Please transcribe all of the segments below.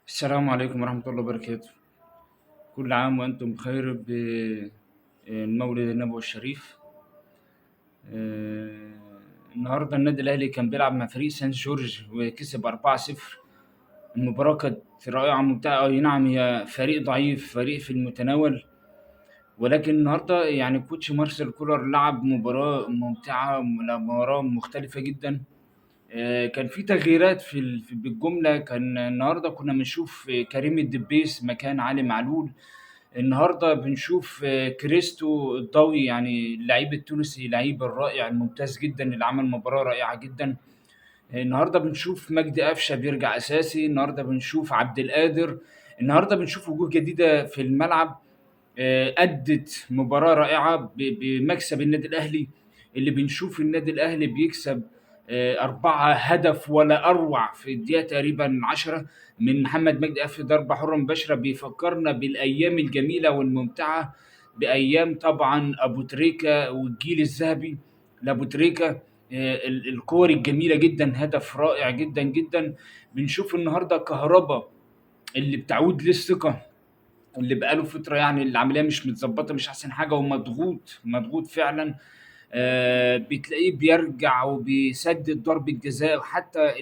السلام عليكم ورحمة الله وبركاته. كل عام وأنتم بخير بمولد النبوي الشريف. آه، النهاردة النادي الأهلي كان بيلعب مع فريق سان جورج وكسب 4-0. المباراة كانت رائعة ممتعة. أي نعم، هي فريق ضعيف، فريق في المتناول، ولكن النهاردة يعني كوتش مارسيل كولر لعب مباراة ممتعة، مباراة مختلفة جدا. كان في تغييرات بالجملة. كان النهاردة كنا بنشوف كريم الدبيس مكان علي معلول. النهارده بنشوف كريستو الضوي، يعني اللعيب التونسي، اللعيب الرائع الممتاز جدا اللي عمل مباراة رائعة جدا. النهارده بنشوف مجدي قفشه بيرجع اساسي. النهارده بنشوف عبد القادر. النهارده بنشوف وجوه جديده في الملعب. أدت مباراة رائعة بمكسب النادي الأهلي. اللي بنشوف النادي الأهلي بيكسب 4 هدف ولا أروع في الدقيقة تقريبا 10 من محمد مجدي قفل ضربة حرة مباشرة. بيفكرنا بالأيام الجميلة والممتعة، بأيام طبعا أبو تريكة والجيل الذهبي لأبو تريكة. الكور الجميلة جدا، هدف رائع جدا جدا. بنشوف النهارده كهربا اللي بتعود للثقة، اللي بقاله فترة يعني العملية مش متظبطة، مش أحسن حاجة ومضغوط مضغوط فعلا. بتلاقيه بيرجع وبيسدد ضربة جزاء. وحتى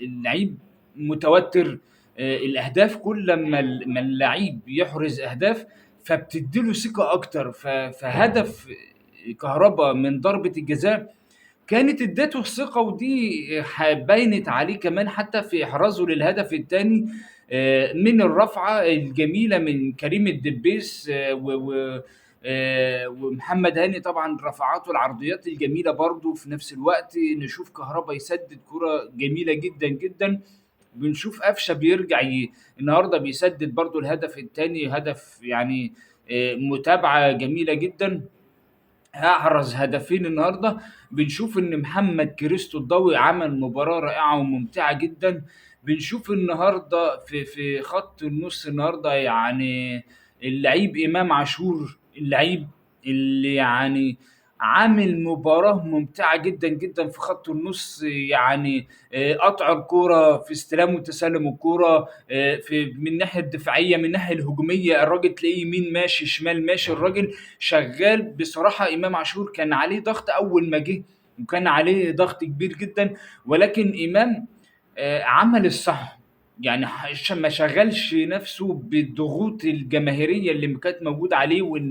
اللعيب متوتر. الأهداف كل ما اللعيب يحرز أهداف فبتديله ثقة أكتر. فهدف كهربا من ضربة الجزاء كانت ادته الثقة، ودي بينت عليه كمان حتى في إحرازه للهدف الثاني من الرفعة الجميلة من كريم الدبيس. ومحمد هاني طبعا رفعاته العرضيات الجميلة برضو. في نفس الوقت نشوف كهربا يسدد كرة جميلة جدا جدا. بنشوف قفشة بيرجع النهارده بيسدد برضو الهدف الثاني، هدف يعني متابعة جميلة جدا. أحرز هدفين النهارده. بنشوف إن محمد كريستو الضوي عمل مباراة رائعة وممتعة جدا. بنشوف النهارده في خط النص النهارده يعني اللعيب إمام عاشور، اللعيب اللي يعني عامل مباراة ممتعة جدا جدا في خط النص. يعني قطع الكورة في استلام وتسلم الكورة، في من الناحية الدفاعية، من الناحية الهجومية. الراجل تلاقيه يمين ماشي شمال ماشي، الراجل شغال بصراحة. إمام عاشور كان عليه ضغط أول ما جه، وكان عليه ضغط كبير جدا، ولكن إمام عمل الصح. يعني ما شغلش نفسه بالضغوط الجماهيرية اللي كانت موجودة عليه،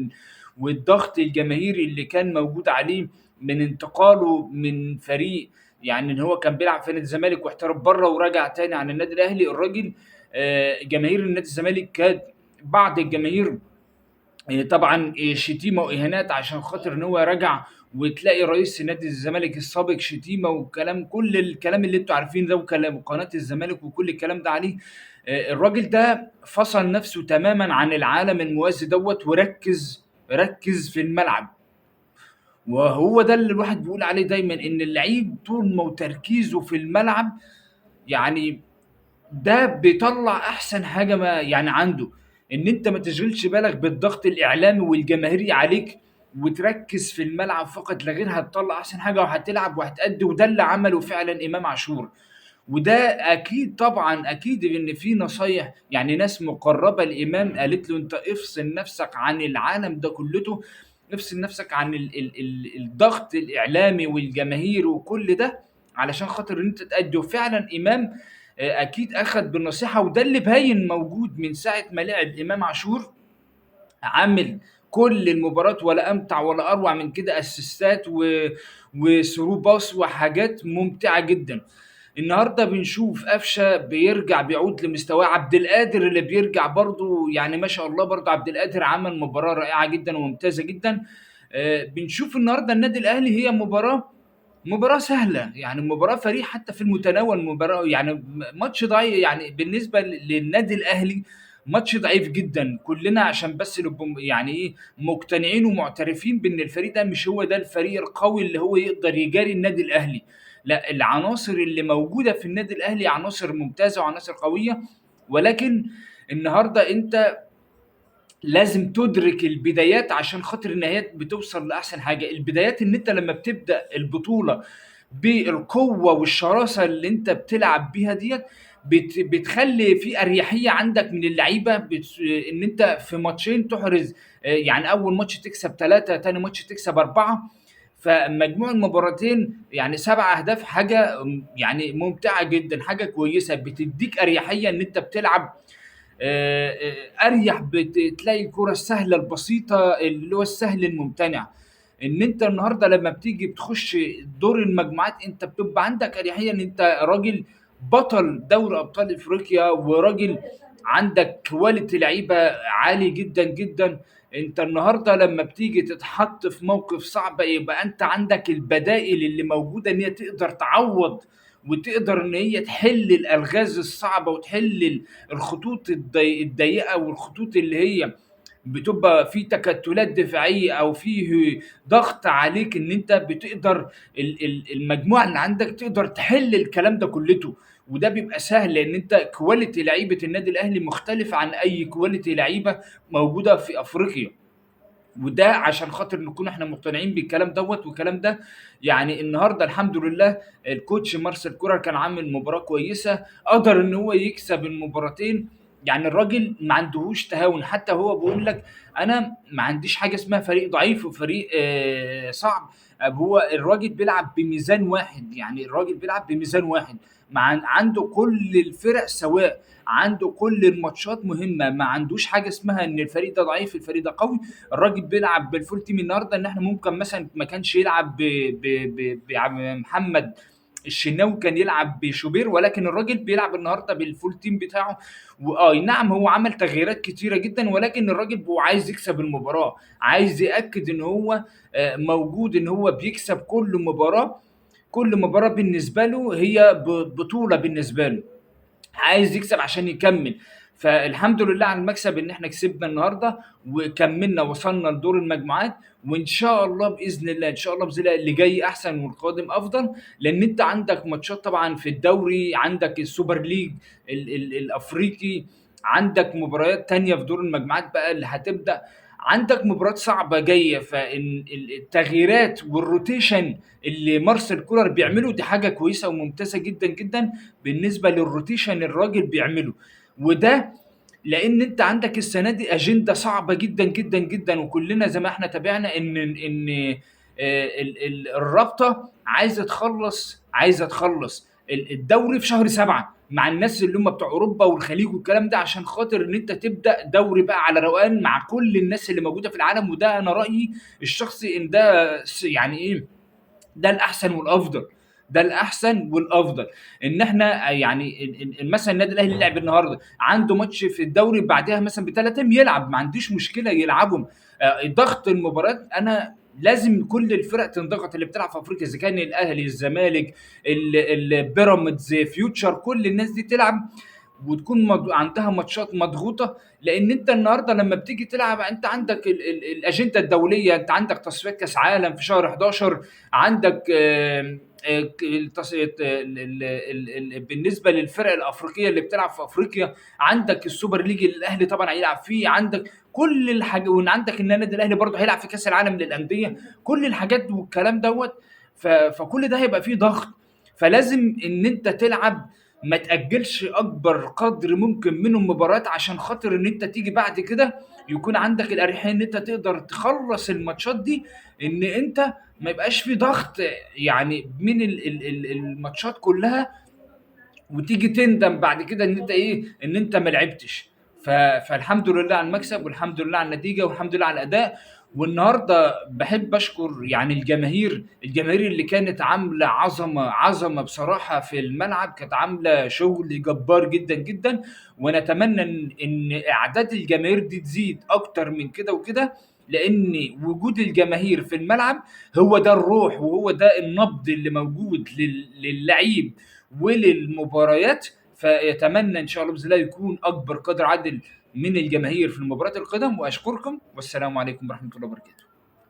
والضغط الجماهيري اللي كان موجود عليه من انتقاله من فريق. يعني ان هو كان بيلعب في نادي الزمالك واحترف بره ورجع تاني عن النادي الاهلي. الراجل جماهير النادي الزمالك كانت بعض الجماهير طبعا شتيمه واهانات عشان خاطر ان هو رجع. وتلاقي رئيس نادي الزمالك السابق شتيمه وكلام، كل الكلام اللي انتوا عارفين ده، وكلام قناه الزمالك وكل الكلام ده عليه. الراجل ده فصل نفسه تماما عن العالم الموازي دوت، ركز في الملعب. وهو ده اللي الواحد بيقول عليه دايما، ان اللعيب طول ما هو تركيزه في الملعب يعني ده بيطلع احسن حاجه ما يعني عنده. ان انت ما تشغلش بالك بالضغط الاعلامي والجماهيري عليك، وتركز في الملعب فقط لا غير. هتطلع احسن حاجه وهتلعب وهتأدي. وده اللي عمله فعلا امام عاشور. وده اكيد طبعا اكيد ان في نصايح، يعني ناس مقربه لامام قالت له انت افصل نفسك عن العالم ده كلته، افصل نفسك عن الضغط الاعلامي والجماهير وكل ده علشان خاطر ان انت تأدي. وفعلا امام اكيد اخذ بالنصيحه. وده اللي باين موجود من ساعه ما لعب امام عاشور. عامل كل المباريات ولا امتع ولا اروع من كده، اسيستات وثرو باص وحاجات ممتعه جدا. النهارده بنشوف قفشه بيرجع بيعود لمستواه. عبد القادر اللي بيرجع برضه، يعني ما شاء الله، برضه عبد القادر عمل مباراه رائعه جدا وممتازه جدا. بنشوف النهارده النادي الاهلي هي مباراة سهلة، يعني مباراة فريق حتى في المتناول. مباراة يعني ماتش ضعيف يعني بالنسبة للنادي الأهلي، ماتش ضعيف جدا. كلنا عشان بس نبقى يعني ايه مقتنعين ومعترفين بان الفريق ده مش هو ده الفريق القوي اللي هو يقدر يجاري النادي الأهلي. لا، العناصر اللي موجودة في النادي الأهلي عناصر ممتازة وعناصر قوية. ولكن النهارده انت لازم تدرك البدايات عشان خاطر النهايات بتوصل لاحسن حاجه. البدايات ان انت لما بتبدا البطوله بالقوة والشراسة اللي أنت بتلعب بيها ديّة، بتخلّي في أريحية عندك من اللعيبة، إن أنت في ماتشين تحرز، يعني أول ماتش تكسب 3، تاني ماتش تكسب 4، فمجموع المباراتين يعني 7 أهداف، حاجة يعني ممتعة جدًا، حاجة كويسة، بتدّيك أريحية إن أنت بتلعب أريح، تلاقي الكرة السهلة البسيطة اللي هو السهل الممتنع. إن أنت النهارده لمّا بتيجي بتخش دور المجموعات، أنت بتبقى عندك أريحية إن أنت راجل بطل دوري أبطال إفريقيا، وراجل عندك quality لعيبة عالي جدًا، جدًا. أنت النهارده لمّا بتيجي تتحط في موقف صعب، يبقى أنت عندك البدائل اللي موجودة إن هي تقدر تعوّض، وتقدر إن هي تحل الألغاز الصعبة، وتحل الخطوط الضيقة، والخطوط اللي هي بتبقى في تكتلات دفاعيه، او فيه ضغط عليك، ان انت بتقدر المجموعه اللي عندك تقدر تحل الكلام ده كلته. وده بيبقى سهل لان انت كواليتي لعيبه النادي الاهلي مختلف عن اي كواليتي لعيبه موجوده في افريقيا. وده عشان خاطر نكون احنا مقتنعين بالكلام دوت والكلام ده. يعني النهارده الحمد لله الكوتش مارسيل كولر كان عامل مباراه كويسه، قدر ان هو يكسب المباراتين. يعني الراجل ما عندهوش تهاون، حتى هو بيقول لك انا ما عنديش حاجه اسمها فريق ضعيف وفريق صعب. هو الراجل بيلعب بميزان واحد، يعني الراجل بيلعب بميزان واحد، عنده كل الفرق سواء، عنده كل الماتشات مهمه، ما عندوش حاجه اسمها ان الفريق ده ضعيف الفريق ده قوي. الراجل بيلعب بالفول تيم النهارده، ان احنا ممكن مثلا ما كانش يلعب بمحمد الشناوي، كان يلعب بشوبير، ولكن الراجل بيلعب النهارده بالفول تيم بتاعه. نعم هو عمل تغييرات كتيره جدا، ولكن الراجل هو عايز يكسب المباراه، عايز ياكد ان هو موجود، ان هو بيكسب كل مباراه. كل مباراه بالنسبه له هي بطوله بالنسبه له، عايز يكسب عشان يكمل. فالحمد لله على المكسب، ان احنا كسبنا النهارده وكملنا، وصلنا لدور المجموعات. وان شاء الله باذن الله، ان شاء الله باذن الله اللي جاي احسن والقادم افضل، لان انت عندك ماتشات طبعا في الدوري، عندك السوبر ليج ال الافريقي، عندك مباريات تانية في دور المجموعات بقى اللي هتبدا، عندك مباريات صعبه جايه. فان التغييرات والروتيشن اللي مارسيل كولر بيعمله دي حاجه كويسه وممتازه جدا جدا بالنسبه للروتيشن الراجل بيعمله. وده لان انت عندك السنه دي اجنده صعبه جدا جدا جدا، وكلنا زي ما احنا تابعنا ان الرابطه عايزه تخلص الدوري في شهر 7 مع الناس اللي هم بتوع اوروبا والخليج والكلام ده، عشان خاطر ان انت تبدا دوري بقى على روقان مع كل الناس اللي موجوده في العالم. وده انا رايي الشخصي ان ده يعني ايه، ده الاحسن والافضل، ده الاحسن والافضل. ان احنا يعني مثلا النادي الاهلي لعب النهارده، عنده ماتش في الدوري بعدها مثلا ب3 ايام يلعب، ما عنديش مشكله يلعبهم. ضغط المباراه، انا لازم كل الفرق تنضغط اللي بتلعب في افريقيا، اذا كان الاهلي الزمالك البيراميدز فيوتشر، كل الناس دي تلعب وتكون عندها ماتشات مضغوطه. لان انت النهارده لما بتيجي تلعب، انت عندك الاجنده الدوليه، انت عندك تصفيات كاس عالم في شهر 11، عندك بالنسبه للفرق الافريقيه اللي بتلعب في افريقيا، عندك السوبر ليج اللي الاهلي طبعا هيلعب فيه، عندك كل الحاجه، وعندك ان النادي الاهلي برضه هيلعب في كاس العالم للانديه، كل الحاجات والكلام دوت. فكل ده هيبقى فيه ضغط، فلازم ان انت تلعب، ما تأجلش أكبر قدر ممكن من المباريات، عشان خاطر إن أنت تيجي بعد كده يكون عندك الأريحية إن أنت تقدر تخلص الماتشات دي، إن أنت ما يبقاش في ضغط يعني من الماتشات كلها، وتيجي تندم بعد كده إن أنت إيه، إن أنت ما لعبتش. فالحمد لله على المكسب، والحمد لله على النتيجة، والحمد لله على الأداء. والنهارده بحب أشكر يعني الجماهير اللي كانت عاملة عظمة بصراحة في الملعب، كانت عاملة شغل جبار جدا جدا. ونتمنى إن أعداد الجماهير دي تزيد أكتر من كده وكده، لأن وجود الجماهير في الملعب هو ده الروح، وهو ده النبض اللي موجود للعيب وللمباريات. فيتمنى ان شاء الله باذن الله يكون اكبر قدر عدل من الجماهير في المباريات القادمه. واشكركم، والسلام عليكم ورحمه الله وبركاته.